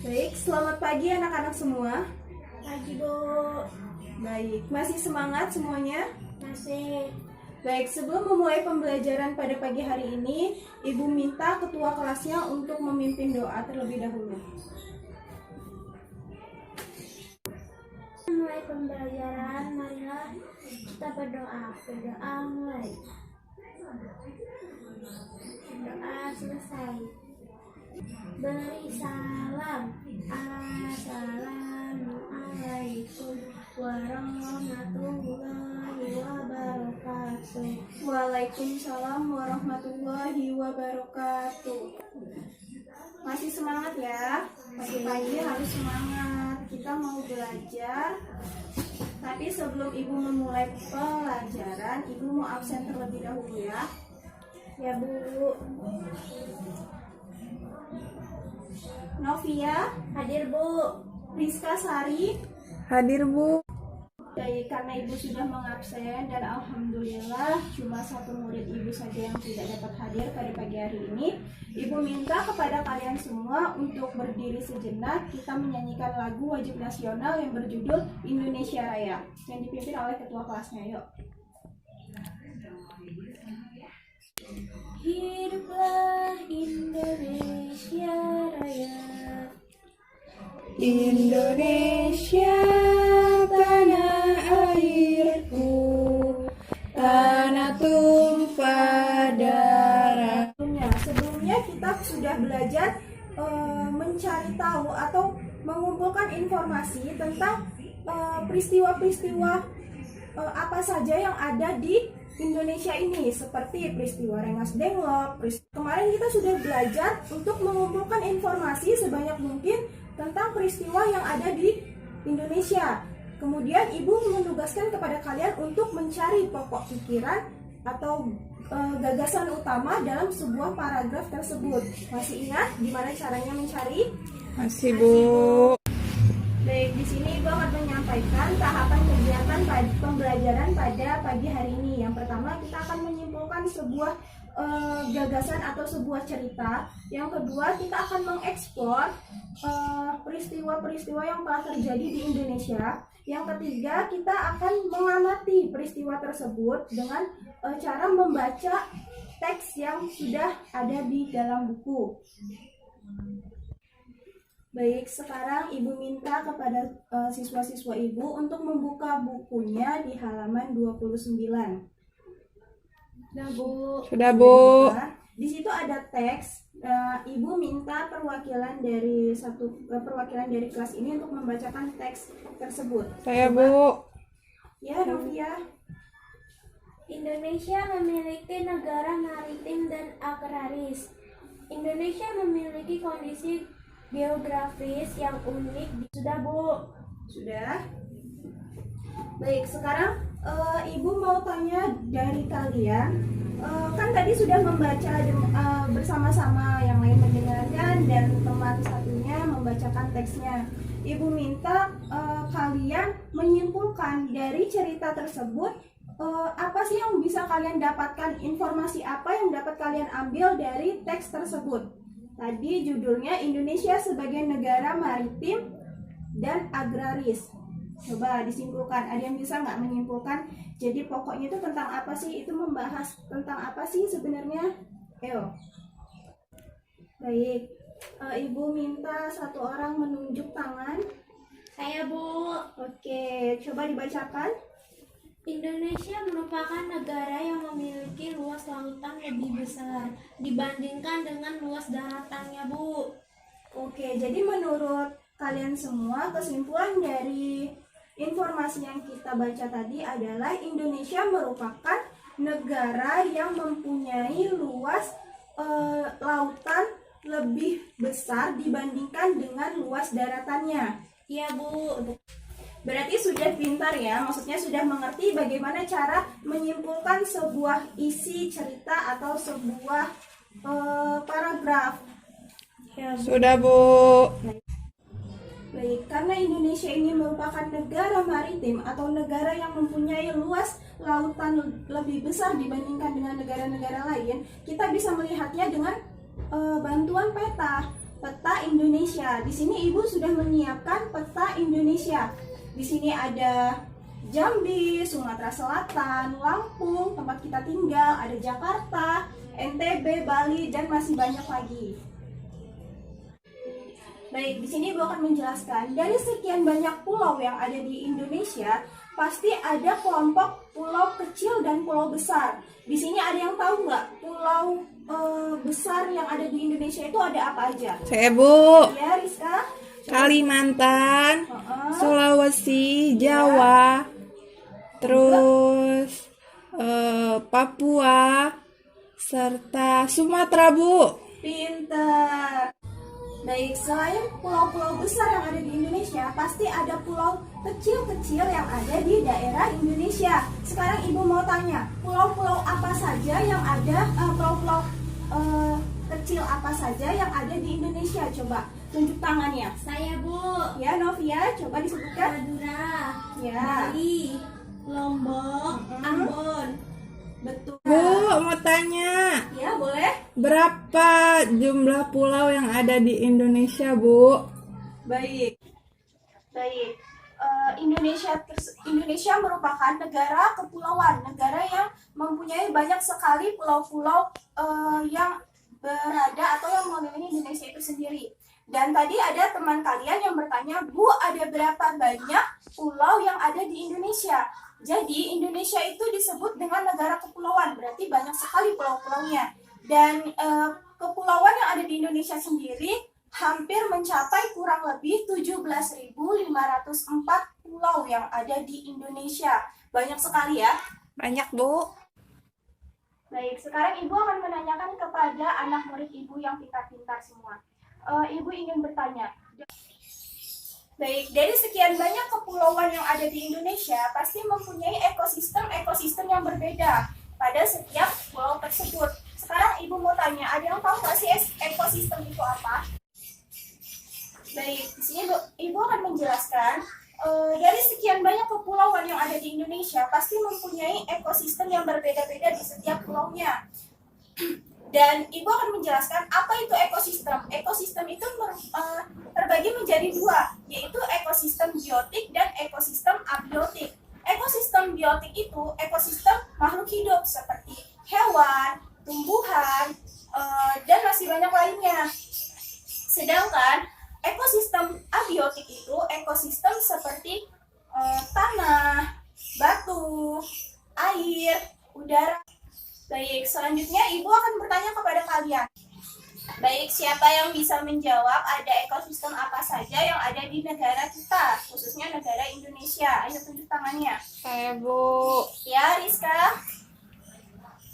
Baik, selamat pagi anak-anak semua. Pagi, Bu. Baik, masih semangat semuanya? Masih. Baik, sebelum memulai pembelajaran pada pagi hari ini, Ibu minta ketua kelasnya untuk memimpin doa terlebih dahulu. Mulai pembelajaran, marilah kita berdoa. Berdoa mulai. Doa selesai. Beri salam. Assalamualaikum warahmatullahi wabarakatuh. Waalaikumsalam warahmatullahi wabarakatuh. Masih semangat ya? Pagi-pagi harus semangat. Kita mau belajar. Tapi sebelum Ibu memulai pelajaran, Ibu mau absen terlebih dahulu ya. Ya, Bu. Novia, Hadir, Bu. Rizka Sari. Hadir, Bu. Baik, karena Ibu sudah mengabsen dan Alhamdulillah cuma satu murid Ibu saja yang tidak dapat hadir pada pagi hari ini, Ibu minta kepada kalian semua untuk berdiri sejenak. Kita menyanyikan lagu wajib nasional yang berjudul Indonesia Raya yang dipimpin oleh ketua kelasnya. Yuk. Hiduplah Indonesia Raya. Indonesia tanah airku, tanah tumpah darah. Sebelumnya kita sudah belajar mencari tahu atau mengumpulkan informasi tentang peristiwa-peristiwa apa saja yang ada di Indonesia ini, seperti peristiwa Rengas Dengklok. Kemarin kita sudah belajar untuk mengumpulkan informasi sebanyak mungkin tentang peristiwa yang ada di Indonesia. Kemudian Ibu menugaskan kepada kalian untuk mencari pokok pikiran atau gagasan utama dalam sebuah paragraf tersebut. Masih ingat gimana caranya mencari? Masih, Bu. Baik, di sini Ibu akan menyampaikan tahapan kegiatan pembelajaran pada pagi hari ini. Yang pertama, kita akan menyimpulkan sebuah gagasan atau sebuah cerita. Yang kedua, kita akan mengeksplor peristiwa-peristiwa yang telah terjadi di Indonesia. Yang ketiga, kita akan mengamati peristiwa tersebut dengan cara membaca teks yang sudah ada di dalam buku. Baik, sekarang Ibu minta kepada siswa-siswa Ibu untuk membuka bukunya di halaman 29. Nah, Bu. Sudah, Bu. Di situ ada teks. Ibu minta perwakilan dari kelas ini untuk membacakan teks tersebut. Saya, Coba. Bu. Ya, Novia. Indonesia memiliki negara maritim dan agraris. Indonesia memiliki kondisi geografis yang unik. Sudah, Bu. Sudah. Baik, sekarang Ibu mau tanya dari kalian. Kan tadi sudah membaca bersama-sama, yang lain mendengarkan dan teman satunya membacakan teksnya. Ibu minta kalian menyimpulkan dari cerita tersebut apa sih yang bisa kalian dapatkan, informasi apa yang dapat kalian ambil dari teks tersebut. Tadi judulnya Indonesia sebagai negara maritim dan agraris. Coba disimpulkan, ada yang bisa nggak menyimpulkan? Jadi pokoknya itu tentang apa sih? Itu membahas tentang apa sih sebenarnya? Ayo. Baik, Ibu minta satu orang menunjuk tangan. Saya, Bu. Oke, coba dibacakan. Indonesia merupakan negara yang memiliki luas lautan lebih besar dibandingkan dengan luas daratannya, Bu. Oke, jadi menurut kalian semua, kesimpulan dari informasi yang kita baca tadi adalah Indonesia merupakan negara yang mempunyai luas lautan lebih besar dibandingkan dengan luas daratannya. Iya, Bu. Berarti sudah pintar ya, maksudnya sudah mengerti bagaimana cara menyimpulkan sebuah isi cerita atau sebuah paragraf. Ya, Bu. Sudah, Bu. Baik, karena Indonesia ini merupakan negara maritim atau negara yang mempunyai luas lautan lebih besar dibandingkan dengan negara-negara lain, kita bisa melihatnya dengan bantuan peta. peta Indonesia. Di sini Ibu sudah menyiapkan peta Indonesia. Di sini ada Jambi, Sumatera Selatan, Lampung, tempat kita tinggal, ada Jakarta, NTB, Bali, dan masih banyak lagi. Baik, di sini Ibu akan menjelaskan dari sekian banyak pulau yang ada di Indonesia, pasti ada kelompok pulau kecil dan pulau besar. Di sini ada yang tahu nggak pulau besar yang ada di Indonesia itu ada apa aja? Saya Bu. Ya, Rizka. Kalimantan, Heeh. Sulawesi, Jawa, terus Papua, serta Sumatera Bu. Pinter. Baik, selain pulau-pulau besar yang ada di Indonesia, pasti ada pulau kecil-kecil yang ada di daerah Indonesia. Sekarang Ibu mau tanya, pulau-pulau apa saja yang ada, pulau-pulau kecil apa saja yang ada di Indonesia? Coba tunjuk tangannya. Saya Bu. Ya, Novia, coba disebutkan. Madura, Ya, Bali, Lombok, Ambon. betul. Bu, mau tanya, Ya, boleh. berapa jumlah pulau yang ada di Indonesia, Bu? Baik. Baik. Indonesia merupakan negara kepulauan, negara yang mempunyai banyak sekali pulau-pulau yang berada atau yang mengelilingi Indonesia itu sendiri. Dan tadi ada teman kalian yang bertanya, Bu, ada berapa banyak pulau yang ada di Indonesia? Jadi Indonesia itu disebut dengan negara kepulauan, berarti banyak sekali pulau-pulaunya. Dan kepulauan yang ada di Indonesia sendiri hampir mencapai kurang lebih 17.504 pulau yang ada di Indonesia. Banyak sekali ya. Banyak, Bu. Baik, sekarang Ibu akan menanyakan kepada anak murid Ibu yang pintar-pintar semua. Ibu ingin bertanya. Baik, dari sekian banyak kepulauan yang ada di Indonesia, pasti mempunyai ekosistem-ekosistem yang berbeda pada setiap pulau tersebut. Sekarang Ibu mau tanya, ada yang tahu nggak sih ekosistem itu apa? Baik, di sini Ibu akan menjelaskan, dari sekian banyak kepulauan yang ada di Indonesia, pasti mempunyai ekosistem yang berbeda-beda di setiap pulaunya. Dan Ibu akan menjelaskan apa itu ekosistem. Ekosistem itu terbagi menjadi dua, yaitu ekosistem biotik dan ekosistem abiotik. Ekosistem biotik itu ekosistem makhluk hidup seperti hewan, tumbuhan, dan masih banyak lainnya. Sedangkan ekosistem abiotik itu ekosistem seperti tanah, batu, air, udara. Baik, selanjutnya Ibu akan bertanya kepada kalian. Baik, siapa yang bisa menjawab ada ekosistem apa saja yang ada di negara kita, khususnya negara Indonesia? Ayo tunjuk tangannya. Saya, Bu. Ya, Rizka.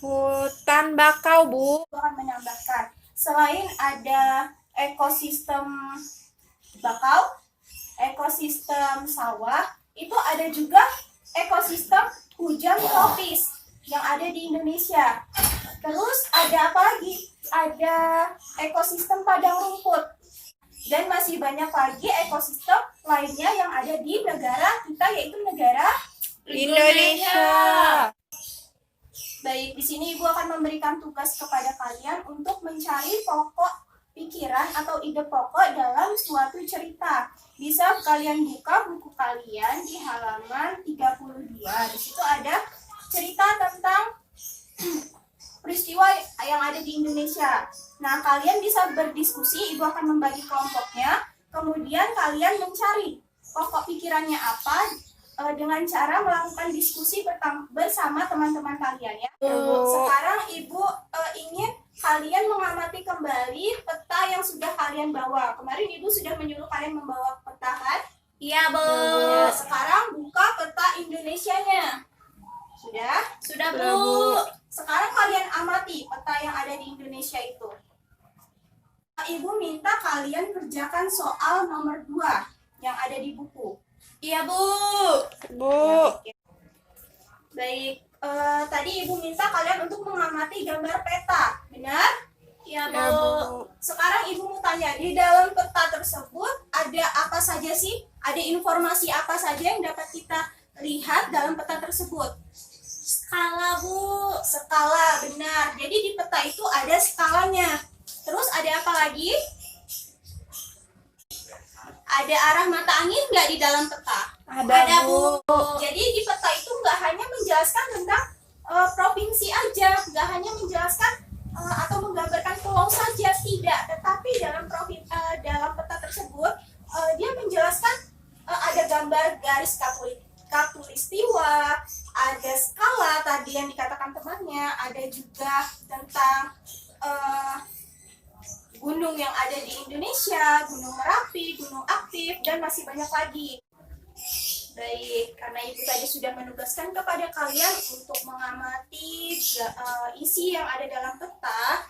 Hutan bakau, Bu. Ibu akan menambahkan, selain ada ekosistem bakau, ekosistem sawah, itu ada juga ekosistem hujan tropis yang ada di Indonesia. Terus ada apa lagi? Ada ekosistem padang rumput. Dan masih banyak lagi ekosistem lainnya yang ada di negara kita, yaitu negara Indonesia. Baik, di sini Ibu akan memberikan tugas kepada kalian untuk mencari pokok pikiran atau ide pokok dalam suatu cerita. Bisa kalian buka buku kalian di halaman 32. Di situ ada cerita tentang peristiwa yang ada di Indonesia. Nah, kalian bisa berdiskusi, Ibu akan membagi kelompoknya. Kemudian kalian mencari pokok pikirannya apa dengan cara melakukan diskusi bersama teman-teman kalian ya. Sekarang Ibu ingin kalian mengamati kembali peta yang sudah kalian bawa. Kemarin Ibu sudah menyuruh kalian membawa peta kan? Iya, Bu. Nah, sekarang buka peta Indonesianya. Sudah? Sudah, Sudah, Bu. Sekarang kalian amati peta yang ada di Indonesia itu. Ibu minta kalian kerjakan soal nomor 2 yang ada di buku. Iya, Bu. Bu. Baik, tadi Ibu minta kalian untuk mengamati gambar peta, benar? Iya, Ya, Bu. Bu. Sekarang Ibu mau tanya, di dalam peta tersebut ada apa saja sih? Ada informasi apa saja yang dapat kita lihat dalam peta tersebut? Skala, Bu. Skala, benar. Jadi di peta itu ada skalanya. Terus ada apa lagi? Ada arah mata angin nggak di dalam peta? Ada, Bu. Jadi di peta itu nggak hanya menjelaskan tentang provinsi aja, nggak hanya menjelaskan atau menggambarkan pulau saja, tidak. Tetapi dalam peta tersebut dia menjelaskan ada gambar garis katulistiwa, ada skala tadi yang dikatakan temannya, ada juga tentang gunung yang ada di Indonesia, Gunung Merapi, Gunung Aktif, dan masih banyak lagi. Baik, karena Ibu tadi sudah menugaskan kepada kalian untuk mengamati isi yang ada dalam peta,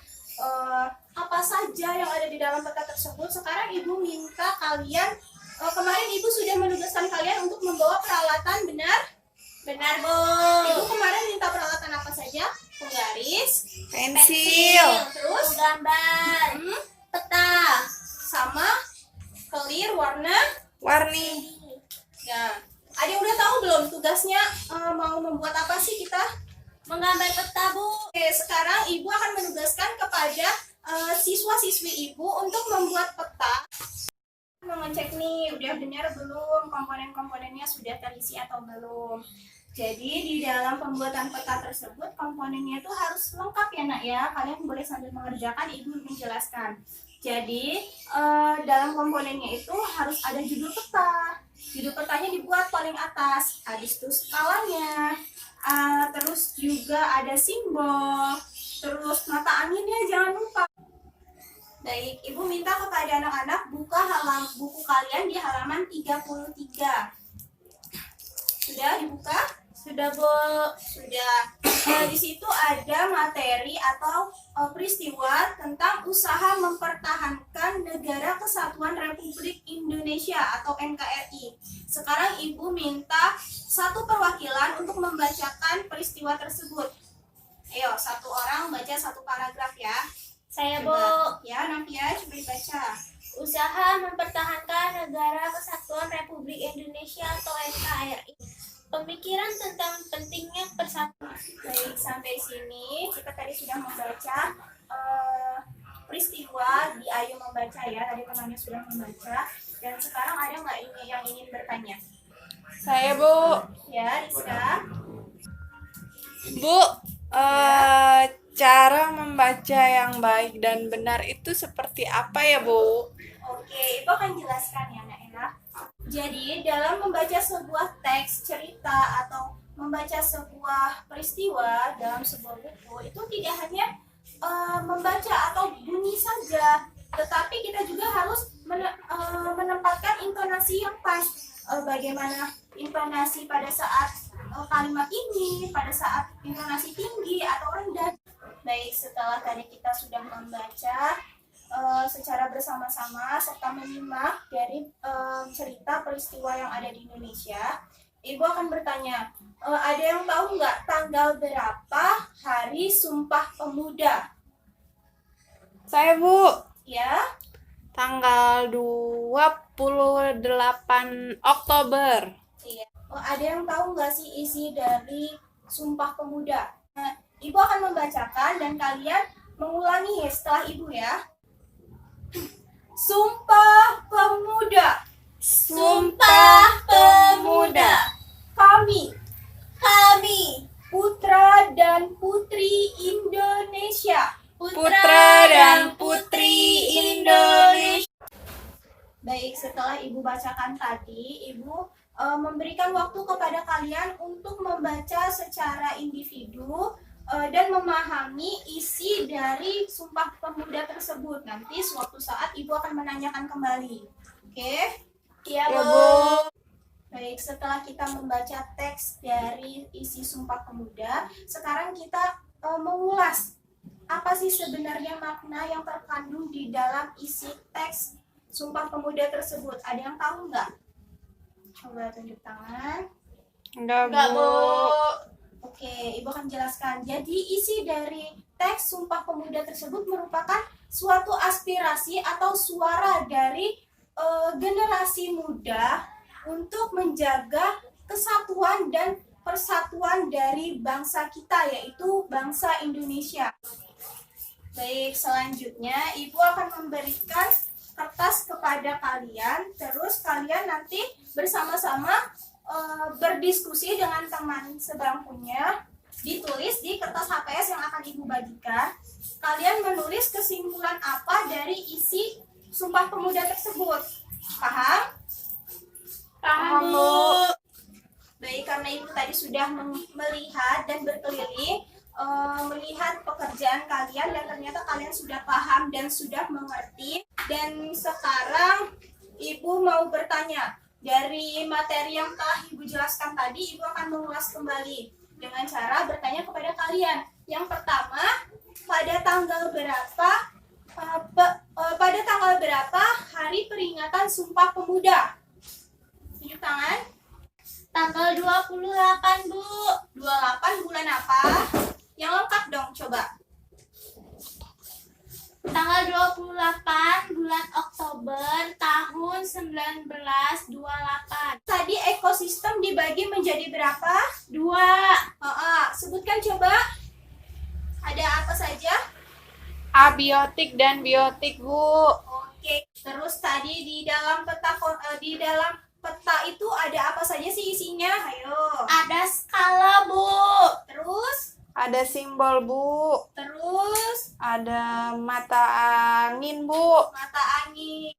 apa saja yang ada di dalam peta tersebut. Sekarang Ibu minta kalian, kemarin Ibu sudah menugaskan kalian untuk membawa peralatan, benar? Benar, Bu. Ibu kemarin minta peralatan apa saja? Penggaris, Pensil, terus Gambar. peta, sama clear warni. ya. Ada yang udah tahu belum tugasnya mau membuat apa sih kita? Menggambar peta, Bu. Oke, sekarang Ibu akan menugaskan kepada siswa-siswi Ibu untuk membuat peta. Mengecek nih, udah benar belum komponen-komponennya sudah terisi atau belum. Jadi di dalam pembuatan peta tersebut komponennya itu harus lengkap ya nak ya. Kalian boleh sambil mengerjakan, Ibu menjelaskan. Jadi dalam komponennya itu harus ada judul peta. Judul petanya dibuat paling atas, habis itu skalanya, terus juga ada simbol, terus mata anginnya jangan lupa. Baik, Ibu minta kepada anak-anak buka buku kalian di halaman 33. Sudah dibuka? Sudah, Bu. Sudah. Di situ ada materi atau peristiwa tentang usaha mempertahankan Negara Kesatuan Republik Indonesia atau NKRI. Sekarang Ibu minta satu perwakilan untuk membacakan peristiwa tersebut. Ayo, satu orang baca satu paragraf ya. Saya, Bu. Coba. Ya, Navia coba dibaca. Usaha mempertahankan Negara Kesatuan Republik Indonesia atau NKRI. Pemikiran tentang pentingnya persatuan. Baik, sampai sini kita tadi sudah membaca peristiwa di Ayo Membaca ya. Tadi temannya sudah membaca. Dan sekarang ada nggak yang ingin bertanya? Saya, Bu. Ya, Rizka. Bu, cara membaca yang baik dan benar itu seperti apa ya, Bu? Oke, Ibu akan jelaskan ya, Nak Enak. Jadi, dalam membaca sebuah teks cerita atau membaca sebuah peristiwa dalam sebuah buku, itu tidak hanya membaca atau bunyi saja, tetapi kita juga harus menempatkan intonasi yang pas. Bagaimana intonasi pada saat kalimat ini, pada saat intonasi tinggi atau rendah. Baik, setelah tadi kita sudah membaca secara bersama-sama serta menyimak dari cerita peristiwa yang ada di Indonesia, Ibu akan bertanya, ada yang tahu nggak tanggal berapa Hari Sumpah Pemuda? Saya, Bu. Ya, Tanggal 28 Oktober. iya. Ada yang tahu nggak sih isi dari Sumpah Pemuda? Nah, Ibu akan membacakan dan kalian mengulangi setelah Ibu ya. Sumpah Pemuda. Sumpah Pemuda. Kami Kami, putra dan putri Indonesia. Putra dan putri Indonesia. Baik, setelah Ibu bacakan tadi, Ibu memberikan waktu kepada kalian untuk membaca secara individu dan memahami isi dari Sumpah Pemuda tersebut. Nanti suatu saat Ibu akan menanyakan kembali. Oke? ya, Ya, Bu. Bu. Baik, setelah kita membaca teks dari isi Sumpah Pemuda, sekarang kita mengulas apa sih sebenarnya makna yang terkandung di dalam isi teks Sumpah Pemuda tersebut. Ada yang tahu nggak? Coba tunjuk tangan. Enggak, Enggak, Bu. Oke, Ibu akan jelaskan. Jadi isi dari teks Sumpah Pemuda tersebut merupakan suatu aspirasi atau suara dari generasi muda untuk menjaga kesatuan dan persatuan dari bangsa kita, yaitu bangsa Indonesia. Baik, selanjutnya Ibu akan memberikan kertas kepada kalian, terus kalian nanti bersama-sama berdiskusi dengan teman sebangkunya, ditulis di kertas HPS yang akan Ibu bagikan. Kalian menulis kesimpulan apa dari isi Sumpah Pemuda tersebut. Paham? Paham, Bu. Baik, karena Ibu tadi sudah melihat dan berkeliling, melihat pekerjaan kalian dan ternyata kalian sudah paham dan sudah mengerti. Dan sekarang Ibu mau bertanya, dari materi yang telah Ibu jelaskan tadi, Ibu akan mengulas kembali dengan cara bertanya kepada kalian. Yang pertama, pada tanggal berapa hari peringatan Sumpah Pemuda? Tunjuk tangan. Tanggal 28, Bu. 28 bulan apa? Yang lengkap dong, coba. Tanggal 28 bulan Oktober tahun 1928. Tadi ekosistem dibagi menjadi berapa? 2. Sebutkan coba. Ada apa saja? Abiotik dan biotik, Bu. Oke. Terus tadi di dalam peta itu ada apa saja sih isinya? Ayo. Ada skala, Bu. Terus, Ada simbol, Bu. terus Ada mata angin, Bu. mata angin.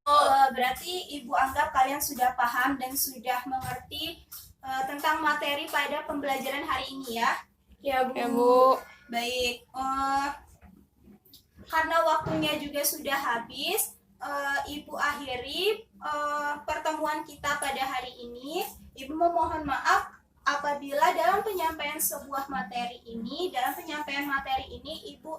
Berarti Ibu anggap kalian sudah paham dan sudah mengerti tentang materi pada pembelajaran hari ini ya. Ya, Bu. Ya, Bu. Baik, karena waktunya juga sudah habis, Ibu akhiri pertemuan kita pada hari ini. Ibu memohon maaf apabila dalam penyampaian sebuah materi ini, Ibu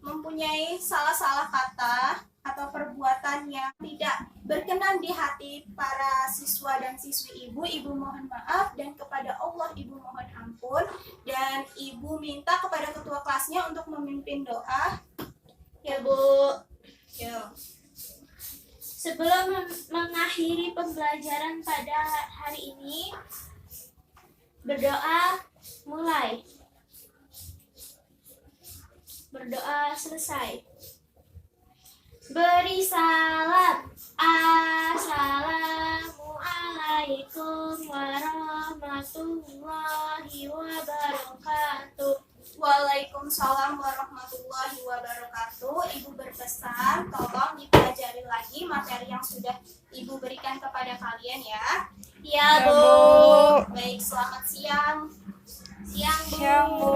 mempunyai salah-salah kata atau perbuatan yang tidak berkenan di hati para siswa dan siswi Ibu. Ibu mohon maaf dan kepada Allah Ibu mohon ampun, dan Ibu minta kepada ketua kelasnya untuk memimpin doa. Ya, Bu. Yo. Sebelum mengakhiri pembelajaran pada hari ini, berdoa mulai. Berdoa selesai. Beri salam. Assalamualaikum warahmatullahi wabarakatuh. Waalaikumsalam warahmatullahi wabarakatuh. Ibu berpesan tolong dipelajari lagi materi yang sudah Ibu berikan kepada kalian ya. Ya, Ya, Bu. Bu. Baik, selamat siang. Siang, Bu. Siang, Bu.